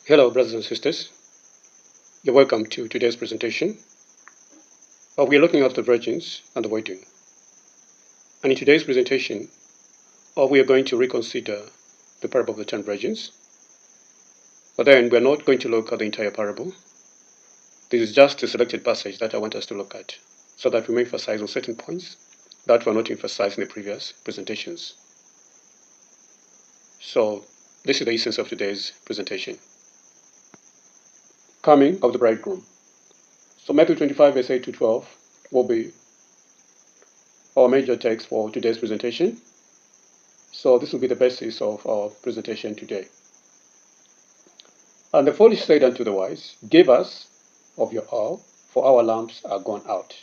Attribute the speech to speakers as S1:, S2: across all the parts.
S1: Hello, brothers and sisters. You're welcome to today's presentation. We are looking at the virgins and the waiting. And in today's presentation, we are going to reconsider the parable of the 10 virgins. But then we're not going to look at the entire parable. This is just a selected passage that I want us to look at so that we may emphasize on certain points that were not emphasized in the previous presentations. So this is the essence of today's presentation. Coming of the bridegroom. So Matthew 25, verse 8 to 12 will be our major text for today's presentation. So this will be the basis of our presentation today. And the foolish said unto the wise, Give us of your oil, for our lamps are gone out.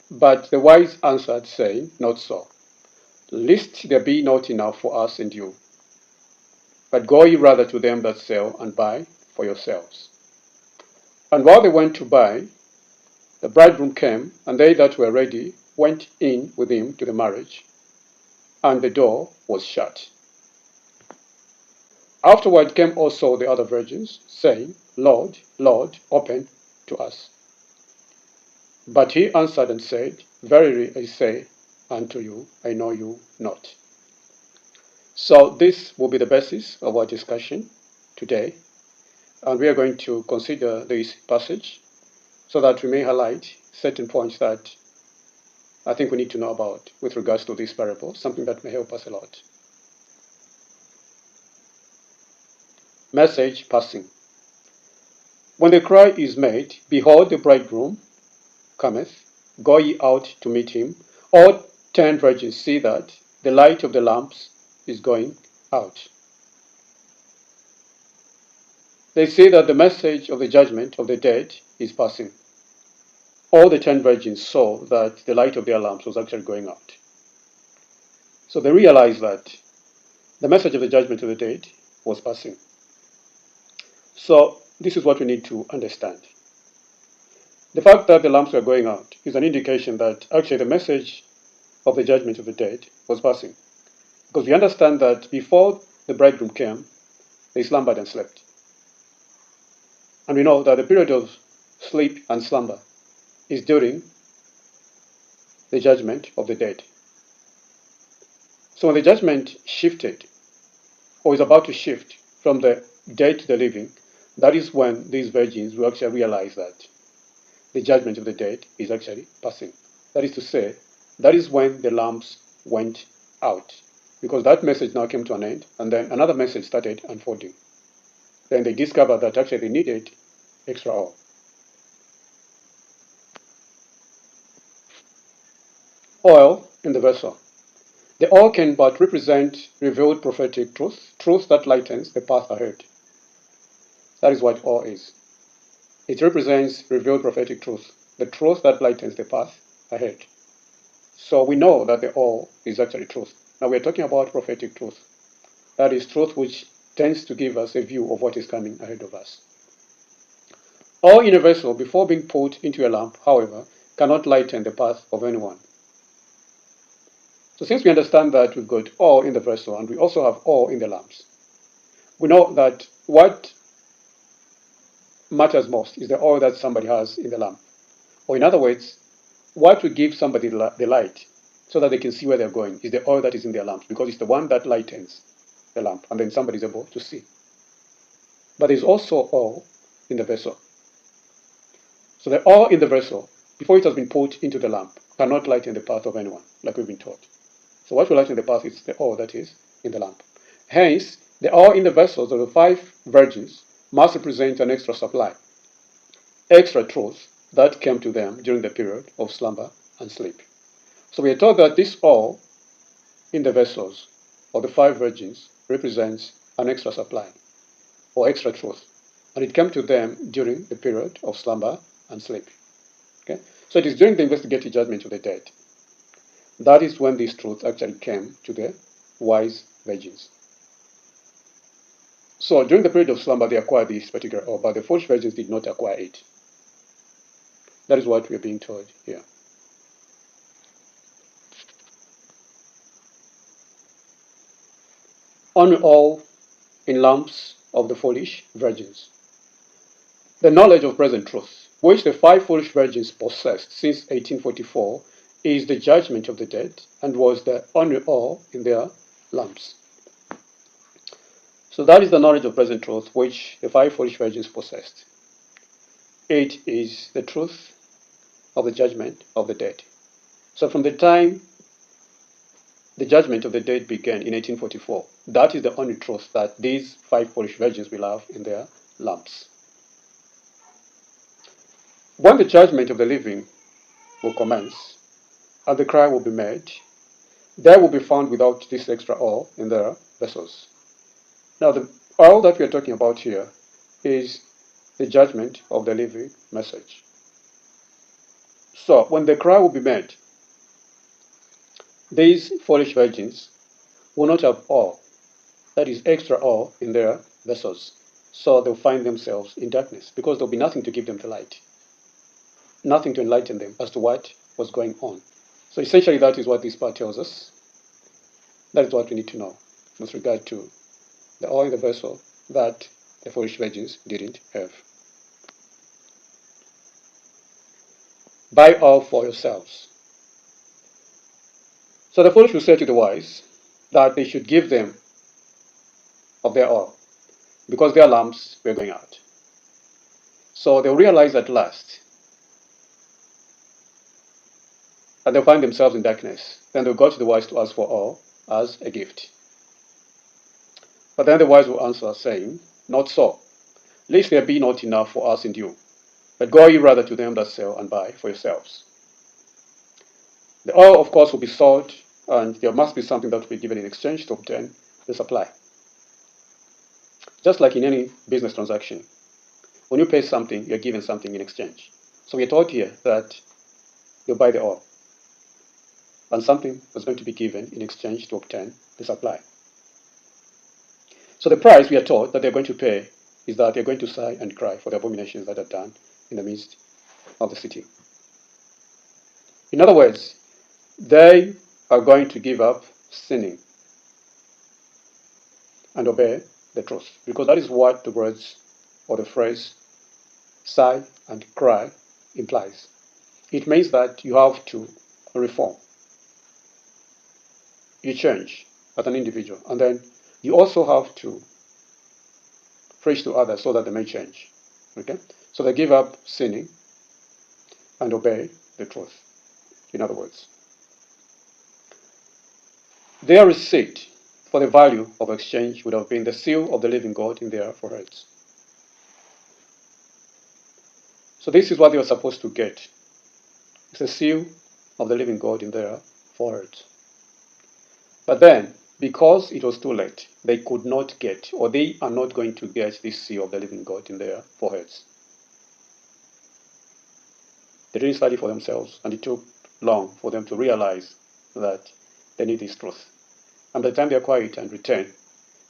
S1: But the wise answered, saying, Not so, lest there be not enough for us and you. But go ye rather to them that sell, and buy for yourselves. And while they went to buy, the bridegroom came, and they that were ready went in with him to the marriage, and the door was shut. Afterward came also the other virgins, saying, Lord, Lord, open to us. But he answered and said, Verily I say unto you, I know you not. So this will be the basis of our discussion today. And we are going to consider this passage so that we may highlight certain points that I think we need to know about with regards to this parable, something that may help us a lot. Message passing. When the cry is made, Behold, the bridegroom cometh, go ye out to meet him. All 10 virgins see that the light of the lamps is going out. They see that the message of the judgment of the dead is passing. All the 10 virgins saw that the light of their lamps was actually going out. So they realized that the message of the judgment of the dead was passing. So this is what we need to understand. The fact that the lamps were going out is an indication that actually the message of the judgment of the dead was passing. Because we understand that before the bridegroom came, they slumbered and slept. And we know that the period of sleep and slumber is during the judgment of the dead. So when the judgment shifted, or is about to shift from the dead to the living, that is when these virgins will actually realize that the judgment of the dead is actually passing. That is to say, that is when the lamps went out. Because that message now came to an end, and then another message started unfolding. Then they discovered that actually they needed extra oil. Oil in the vessel. The oil can but represent revealed prophetic truth that lightens the path ahead. That is what oil is. It represents revealed prophetic truth, the truth that lightens the path ahead. So we know that the oil is actually truth. Now we're talking about prophetic truth. That is truth which tends to give us a view of what is coming ahead of us. Oil in a vessel, before being put into a lamp, however, cannot lighten the path of anyone. So since we understand that we've got oil in the vessel and we also have oil in the lamps, we know that what matters most is the oil that somebody has in the lamp. Or in other words, what will give somebody the light so that they can see where they're going is the oil that is in their lamp, because it's the one that lightens the lamp, and then somebody is able to see. But there's also oil in the vessel. So the oil in the vessel, before it has been put into the lamp, cannot lighten the path of anyone, like we've been taught. So what will lighten the path is the oil that is in the lamp. Hence, the oil in the vessels of the 5 virgins must represent an extra supply, extra truth that came to them during the period of slumber and sleep. So we are told that this oil in the vessels of the 5 virgins represents an extra supply or extra truth, and it came to them during the period of slumber and sleep. Okay? So it is during the investigative judgment of the dead. That is when this truth actually came to the wise virgins. So during the period of slumber, they acquired this particular oil, but the foolish virgins did not acquire it. That is what we are being told here. On oil in lamps of the foolish virgins. The knowledge of present truth, which the 5 foolish virgins possessed since 1844, is the judgment of the dead and was the only oil in their lamps. So that is the knowledge of present truth which the 5 foolish virgins possessed. It is the truth of the judgment of the dead. So from the time the judgment of the dead began in 1844, that is the only truth that these 5 foolish virgins will have in their lamps. When the judgment of the living will commence, and the cry will be made, they will be found without this extra oil in their vessels. Now, the oil that we are talking about here is the judgment of the living message. So, when the cry will be made, these foolish virgins will not have oil, that is extra oil, in their vessels. So they'll find themselves in darkness because there'll be nothing to give them the light, nothing to enlighten them as to what was going on. So essentially, that is what this part tells us. That is what we need to know with regard to the oil in the vessel that the foolish virgins didn't have. Buy oil for yourselves. So the foolish will say to the wise that they should give them of their oil because their lamps were going out. So they'll realize at last that they'll find themselves in darkness. Then they'll go to the wise to ask for oil as a gift. But then the wise will answer, saying, Not so, lest there be not enough for us and you. But go ye rather to them that sell and buy for yourselves. The oil, of course, will be sold, and there must be something that will be given in exchange to obtain the supply. Just like in any business transaction, when you pay something, you're given something in exchange. So we are taught here that you buy the oil, and something was going to be given in exchange to obtain the supply. So the price we are taught that they're going to pay is that they're going to sigh and cry for the abominations that are done in the midst of the city. In other words, they are going to give up sinning and obey the truth, because that is what the words or the phrase sigh and cry implies. It means that you have to reform. You change as an individual, and then you also have to preach to others so that they may change. Okay? So they give up sinning and obey the truth, in other words. Their receipt for the value of exchange would have been the seal of the living God in their foreheads. So this is what they were supposed to get. It's the seal of the living God in their foreheads. But then, because it was too late, they could not get, or they are not going to get this seal of the living God in their foreheads. They didn't study for themselves, and it took long for them to realize that they need this truth. And by the time they acquire it and return,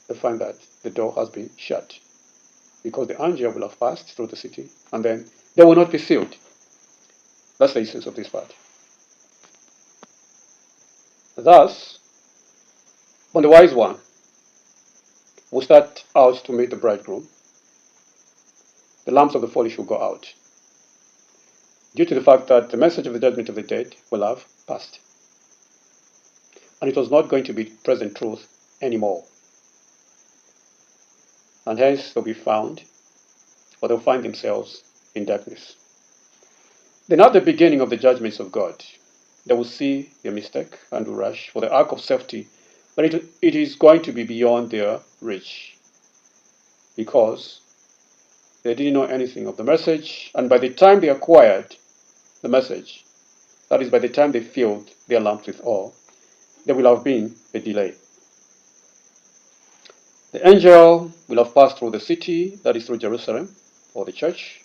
S1: they find that the door has been shut, because the angel will have passed through the city, and then they will not be sealed. That's the essence of this part. Thus, when the wise one will start out to meet the bridegroom, the lamps of the foolish will go out, due to the fact that the message of the judgment of the dead will have passed. And it was not going to be present truth anymore. And hence they'll be found, or they'll find themselves in darkness. Then at the beginning of the judgments of God, they will see their mistake and will rush for the ark of safety, but it is going to be beyond their reach, because they didn't know anything of the message, and by the time they acquired the message, that is, by the time they filled their lamps with oil, there will have been a delay. The angel will have passed through the city, that is through Jerusalem, or the church.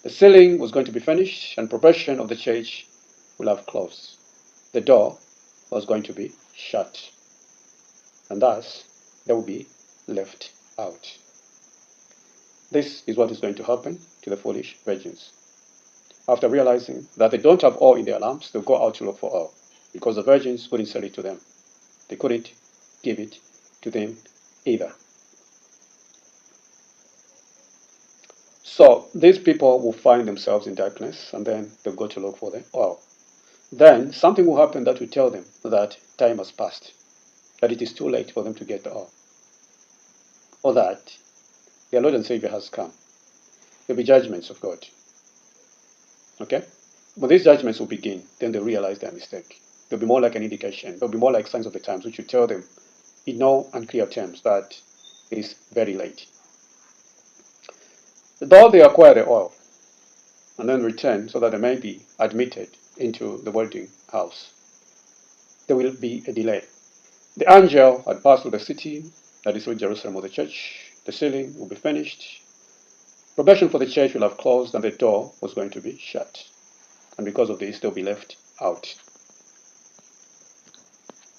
S1: The sealing was going to be finished, and probation of the church will have closed. The door was going to be shut, and thus they will be left out. This is what is going to happen to the foolish virgins. After realizing that they don't have oil in their lamps, they'll go out to look for oil, because the virgins wouldn't sell it to them. They couldn't give it to them either. So these people will find themselves in darkness, and then they'll go to look for the oil. Then something will happen that will tell them that time has passed, that it is too late for them to get the oil, or that their Lord and Savior has come. There'll be judgments of God. Okay? When these judgments will begin, then they'll realize their mistake. They'll be more like an indication. They'll be more like signs of the times, which will tell them in no unclear terms that it is very late. Though they acquire the oil and then return so that they may be admitted into the wedding house, there will be a delay. The angel had passed through the city, that is through Jerusalem or the church. The sealing will be finished. Probation for the church will have closed, and the door was going to be shut. And because of this, they'll be left out.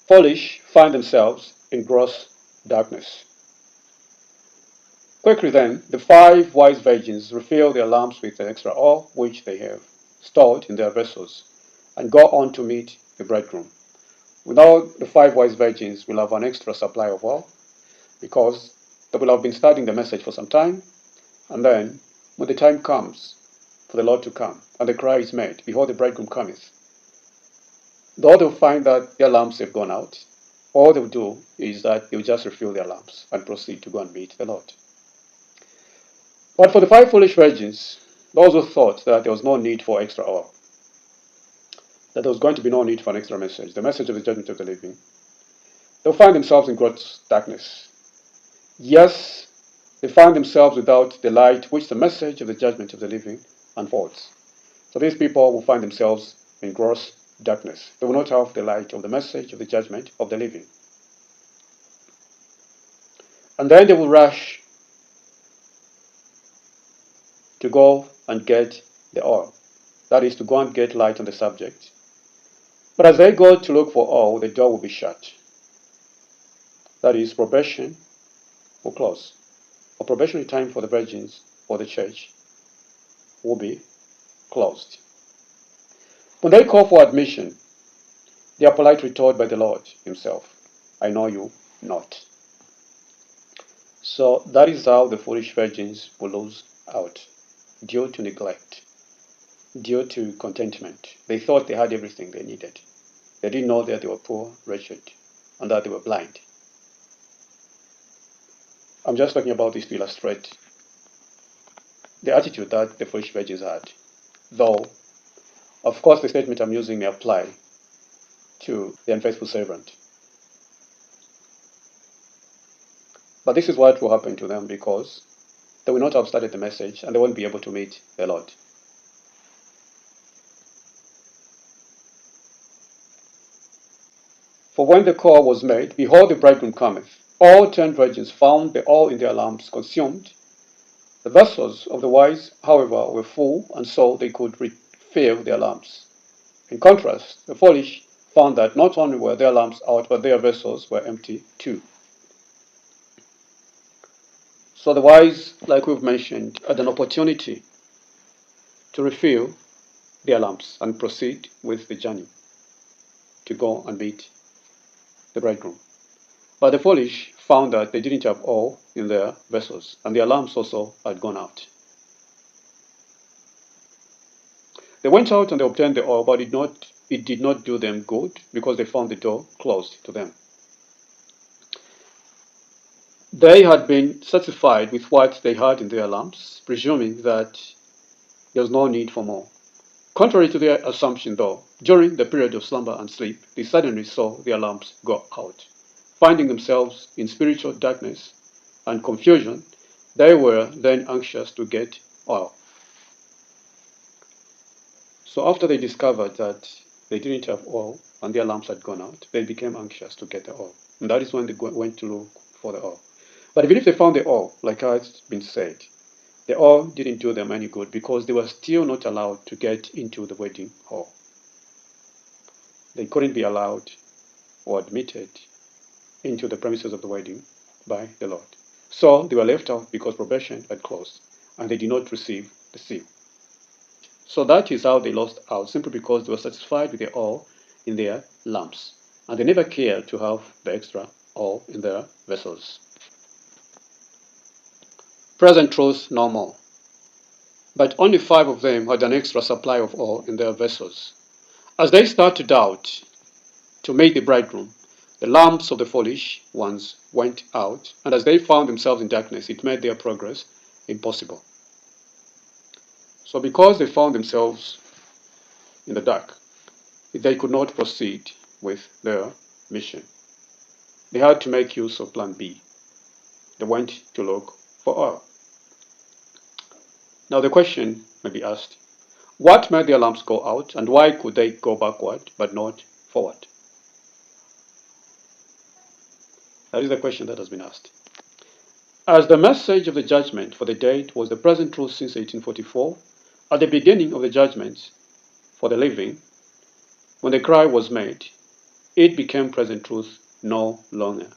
S1: Foolish find themselves in gross darkness. Quickly then, the 5 wise virgins refill their lamps with the extra oil which they have stored in their vessels, and go on to meet the bridegroom. Without the 5 wise virgins will have an extra supply of oil, because they will have been studying the message for some time, and then when the time comes for the Lord to come, and the cry is made, "Behold, the bridegroom cometh," though they'll find that their lamps have gone out, all they'll do is that they'll just refill their lamps and proceed to go and meet the Lord. But for the 5 foolish virgins, those who thought that there was no need for extra oil, that there was going to be no need for an extra message, the message of the judgment of the living, they'll find themselves in gross darkness. Yes, they find themselves without the light which the message of the judgment of the living unfolds. So these people will find themselves in gross darkness. They will not have the light of the message of the judgment of the living. And then they will rush to go and get the oil. That is, to go and get light on the subject. But as they go to look for oil, the door will be shut. That is, probation will close. Or probationary time for the virgins or the church will be closed. When they call for admission, they are politely told by the Lord himself, "I know you not." So that is how the foolish virgins will lose out, due to neglect, due to contentment. They thought they had everything they needed. They didn't know that they were poor, wretched, and that they were blind. I'm just talking about this to illustrate the attitude that the foolish virgins had. Though, of course, the statement I'm using may apply to the unfaithful servant. But this is what will happen to them, because they will not have studied the message and they won't be able to meet the Lord. For when the call was made, "Behold, the bridegroom cometh," all 10 virgins found the oil in their lamps consumed. The vessels of the wise, however, were full, and so they could refill their lamps. In contrast, the foolish found that not only were their lamps out, but their vessels were empty too. So the wise, like we've mentioned, had an opportunity to refill their lamps and proceed with the journey to go and meet the bridegroom. But the foolish found that they didn't have oil in their vessels, and their lamps also had gone out. They went out and they obtained the oil, but it did not do them good, because they found the door closed to them. They had been satisfied with what they had in their lamps, presuming that there was no need for more. Contrary to their assumption, though, during the period of slumber and sleep, they suddenly saw their lamps go out. Finding themselves in spiritual darkness and confusion, they were then anxious to get oil. So after they discovered that they didn't have oil and their lamps had gone out, they became anxious to get the oil. And that is when they went to look for the oil. But even if they found the oil, like has been said, the oil didn't do them any good, because they were still not allowed to get into the wedding hall. They couldn't be allowed or admitted into the premises of the wedding by the Lord. So they were left out because probation had closed, and they did not receive the seal. So that is how they lost out, simply because they were satisfied with the oil in their lamps, and they never cared to have the extra oil in their vessels. Present truth no more. but only 5 of them had an extra supply of oil in their vessels. As they start to doubt to meet the bridegroom, the lamps of the foolish ones went out, and as they found themselves in darkness, it made their progress impossible. So because they found themselves in the dark, they could not proceed with their mission. They had to make use of plan B. They went to look for oil. Now the question may be asked, what made their lamps go out, and why could they go backward but not forward? That is the question that has been asked. As the message of the judgment for the dead was the present truth since 1844, at the beginning of the judgment for the living, when the cry was made, it became present truth no longer.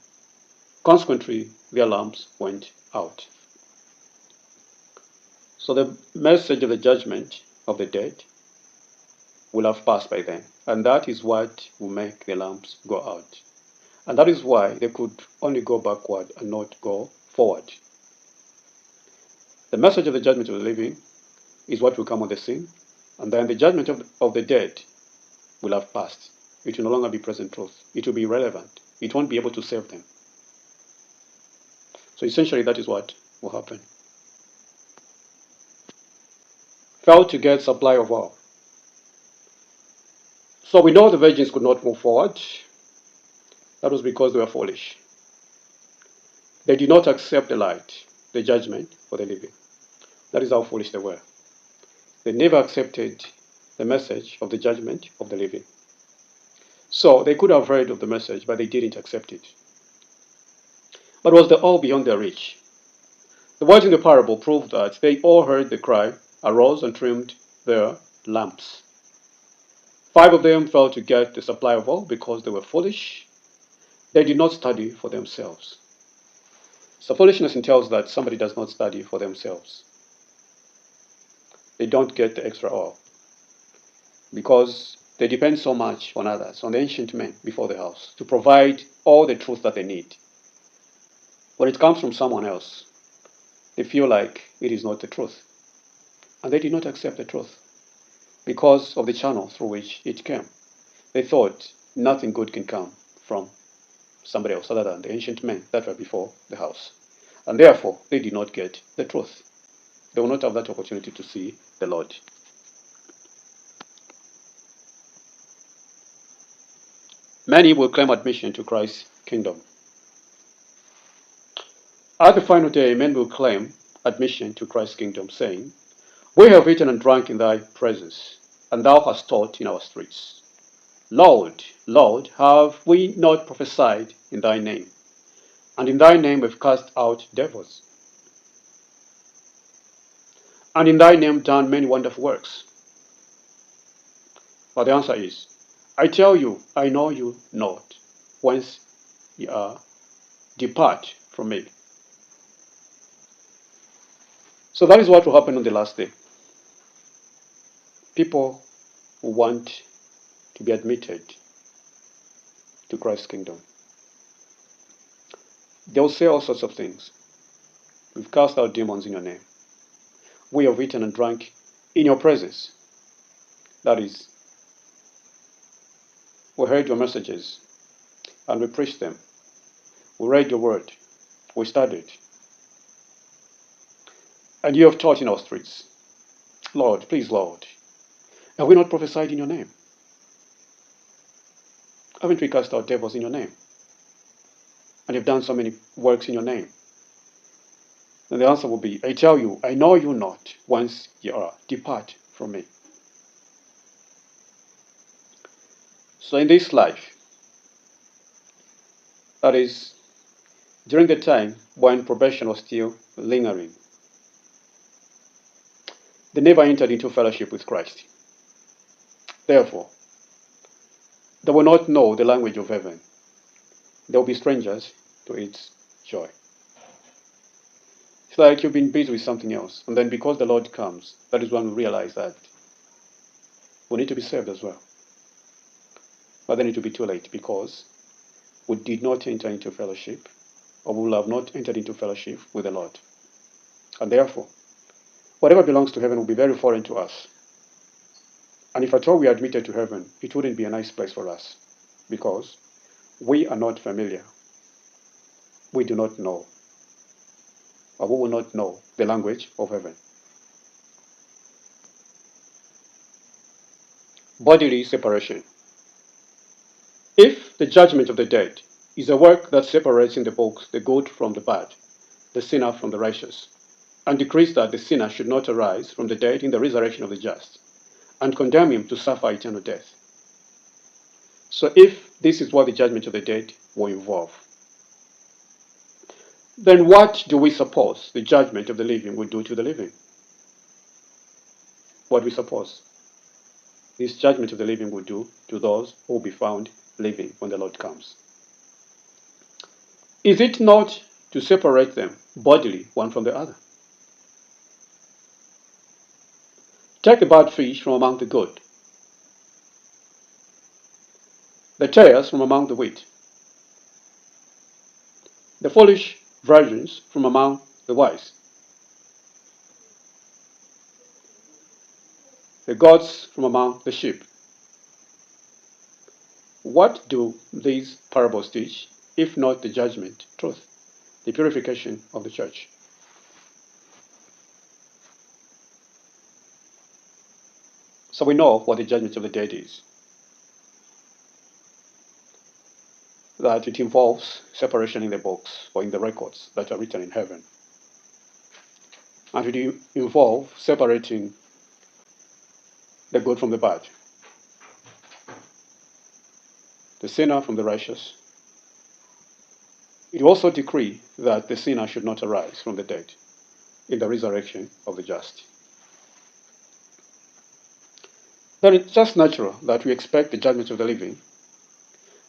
S1: Consequently, their lamps went out. So the message of the judgment of the dead will have passed by then, and that is what will make the lamps go out. And that is why they could only go backward and not go forward. The message of the judgment of the living is what will come on the scene, and then the judgment of the dead will have passed. It will no longer be present truth. It will be irrelevant. It won't be able to save them. So essentially, that is what will happen. Failed to get supply of oil. So we know the virgins could not move forward. That was because they were foolish. They did not accept the light, the judgment for the living. That is how foolish they were. They never accepted the message of the judgment of the living. So they could have heard of the message, but they didn't accept it. But was the all beyond their reach? The words in the parable prove that they all heard the cry, arose and trimmed their lamps. 5 of them failed to get the supply of oil because they were foolish. They did not study for themselves. So foolishness entails that somebody does not study for themselves. They don't get the extra oil because they depend so much on others, on the ancient men before the house, to provide all the truth that they need. When it comes from someone else, they feel like it is not the truth. And they did not accept the truth because of the channel through which it came. They thought nothing good can come from somebody else other than the ancient men that were before the house. And therefore, they did not get the truth. They will not have that opportunity to see the Lord. Many will claim admission to Christ's kingdom. At the final day, men will claim admission to Christ's kingdom, saying, "We have eaten and drunk in thy presence, and thou hast taught in our streets. Lord, Lord, have we not prophesied in thy name? And in thy name we've cast out devils. And in thy name done many wonderful works." But the answer is, "I tell you, I know you not. Whence ye are, depart from me." So that is what will happen on the last day. People who want to be admitted to Christ's kingdom, they'll say all sorts of things. "We've cast out demons in your name. We have eaten and drunk in your presence." That is, we heard your messages and we preached them. We read your word. We studied. And you have taught in our streets. Lord, please, Lord, have we not prophesied in your name? Haven't we cast out devils in your name? And you've done so many works in your name? And the answer will be, "I tell you, I know you not. Whence ye are, depart from me." So in this life, that is, during the time when probation was still lingering, they never entered into fellowship with Christ. Therefore, they will not know the language of heaven. They will be strangers to its joy. It's like you've been busy with something else, and then because the Lord comes, that is when we realize that we need to be saved as well. But then it will be too late because we did not enter into fellowship, or we will have not entered into fellowship with the Lord. And therefore, Whatever belongs to heaven will be very foreign to us. And if at all we are admitted to heaven, it wouldn't be a nice place for us because we are not familiar. We do not know, or we will not know the language of heaven. Bodily separation. If the judgment of the dead is a work that separates in the books the good from the bad, the sinner from the righteous, and decrees that the sinner should not arise from the dead in the resurrection of the just, and condemn him to suffer eternal death. So if this is what the judgment of the dead will involve, then what do we suppose the judgment of the living will do to the living? What we suppose this judgment of the living will do to those who will be found living when the Lord comes. Is it not to separate them bodily one from the other? Take the bad fish from among the good, the tares from among the wheat, the foolish virgins from among the wise, the goats from among the sheep. What do these parables teach, if not the judgment, truth, the purification of the church? So we know what the judgment of the dead is. That it involves separation in the books or in the records that are written in heaven. And it involves separating the good from the bad, the sinner from the righteous. It also decree that the sinner should not arise from the dead in the resurrection of the just. Then it's just natural that we expect the judgment of the living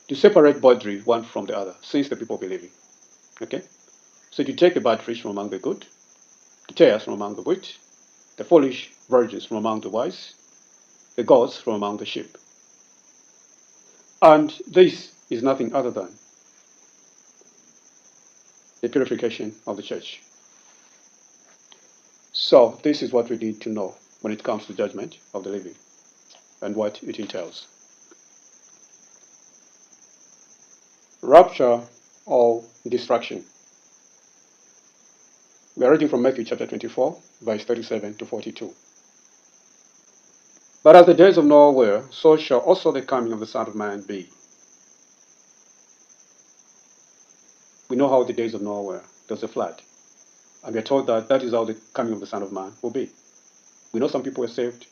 S1: to separate bodily one from the other, since the people be living. Okay? So you take the bad fish from among the good, the tares from among the wheat, the foolish virgins from among the wise, the goats from among the sheep. And this is nothing other than the purification of the church. So this is what we need to know when it comes to judgment of the living and what it entails. Rapture or destruction. We are reading from Matthew chapter 24, verse 37 to 42. But as the days of Noah were, so shall also the coming of the Son of Man be. We know how the days of Noah were. There was a flood. And we are told that that is how the coming of the Son of Man will be. We know some people were saved,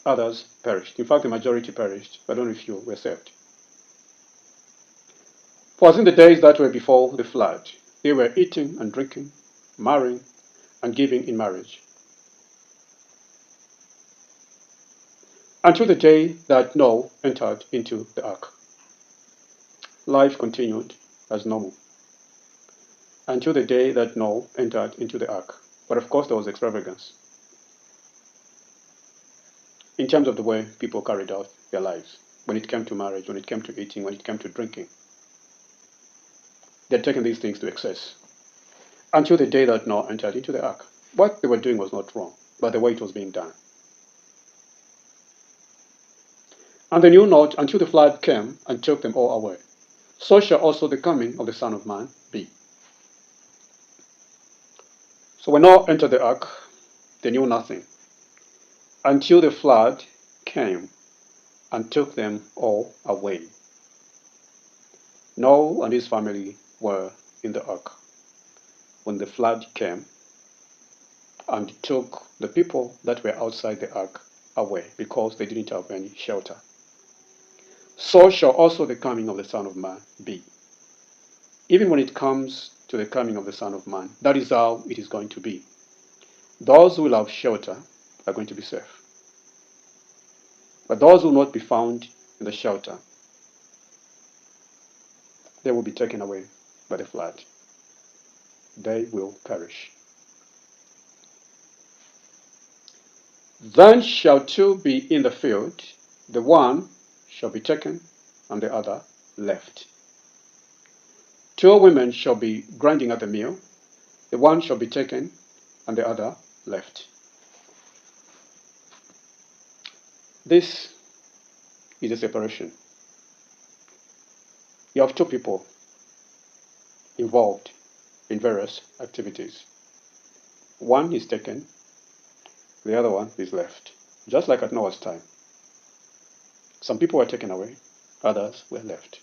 S1: others perished. In fact, the majority perished, but only few were saved. For as in the days that were before the flood, they were eating and drinking, marrying and giving in marriage, until the day that Noah entered into the ark. Life continued as normal until the day that Noah entered into the ark. But of course, there was extravagance in terms of the way people carried out their lives. When it came to marriage, when it came to eating, when it came to drinking, they had taken these things to excess until the day that Noah entered into the ark. What they were doing was not wrong, but the way it was being done. And they knew not until the flood came and took them all away. So shall also the coming of the Son of Man be. So when Noah entered the ark, they knew nothing until the flood came and took them all away. Noah and his family were in the ark when the flood came and took the people that were outside the ark away because they didn't have any shelter. So shall also the coming of the Son of Man be. Even when it comes to the coming of the Son of Man, that is how it is going to be. Those who will have shelter are going to be safe. But those who will not be found in the shelter, they will be taken away by the flood. They will perish. Then shall two be in the field, the one shall be taken and the other left. Two women shall be grinding at the mill, the one shall be taken and the other left. This is a separation. You have two people involved in various activities. One is taken, the other one is left. Just like at Noah's time. Some people were taken away, others were left.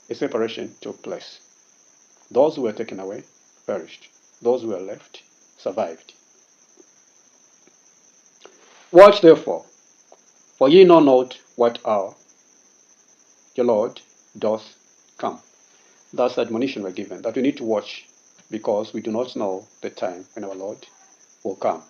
S1: A separation took place. Those who were taken away perished. Those who were left survived. Watch therefore, for ye know not what hour your Lord doth come. Thus admonition were given that we need to watch because we do not know the time when our Lord will come.